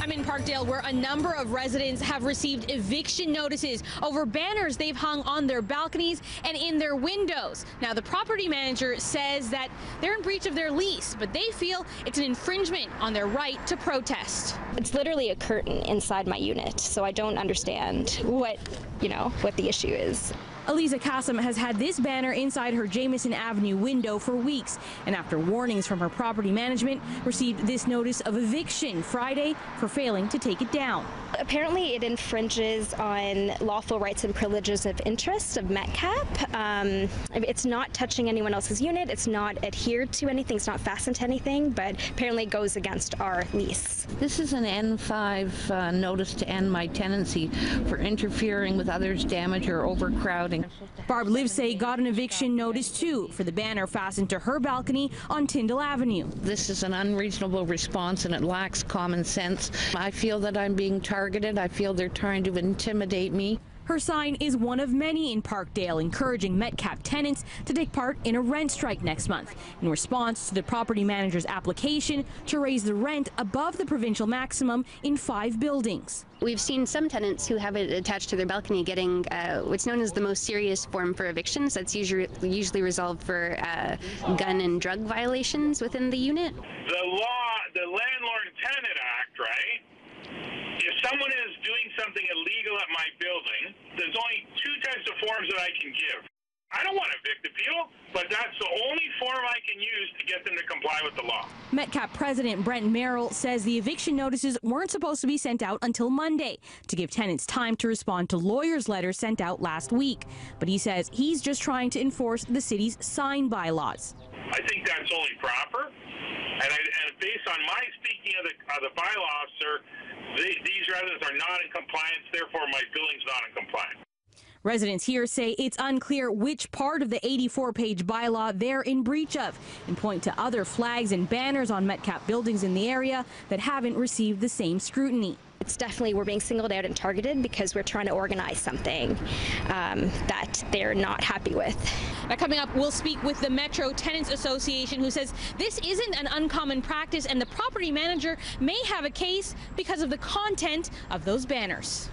I'm in Parkdale, where a number of residents have received eviction notices over banners they've hung on their balconies and in their windows. Now, the property manager says that they're in breach of their lease, but they feel it's an infringement on their right to protest. It's literally a curtain inside my unit, so I don't understand what the issue is. Eliza Kassam has had this banner inside her Jameson Avenue window for weeks, and after warnings from her property management, received this notice of eviction Friday for failing to take it down. Apparently it infringes on lawful rights and privileges of interest of MetCap. It's not touching anyone else's unit, it's not adhered to anything, it's not fastened to anything, but apparently it goes against our lease. This is an N5 notice to end my tenancy for interfering with others' damage or overcrowding. Barb Livesay got an eviction notice too for the banner fastened to her balcony on Tyndall Avenue. This is an unreasonable response and it lacks common sense. I feel that I'm being targeted. I feel they're trying to intimidate me. Her sign is one of many in Parkdale, encouraging MetCap tenants to take part in a rent strike next month in response to the property manager's application to raise the rent above the provincial maximum in 5 buildings. We've seen some tenants who have it attached to their balcony getting what's known as the most serious form for evictions. That's usually resolved for gun and drug violations within the unit. The law, the Landlord-Tenant Act, right? If someone is doing something illegal at my building, there's only 2 types of forms that I can give. I don't want to evict the people, but that's the only form I can use to get them to comply with the law. MetCap President Brent Merrill says the eviction notices weren't supposed to be sent out until Monday to give tenants time to respond to lawyers' letters sent out last week. But he says he's just trying to enforce the city's sign bylaws. I think that's only proper. And based on my speaking of the bylaw officer, these residents are not in compliance, therefore my building's not in compliance. Residents here say it's unclear which part of the 84-page bylaw they're in breach of and point to other flags and banners on MetCap buildings in the area that haven't received the same scrutiny. It's definitely, we're being singled out and targeted because we're trying to organize something that they're not happy with. Now, coming up, we'll speak with the Metro Tenants Association, who says this isn't an uncommon practice and the property manager may have a case because of the content of those banners.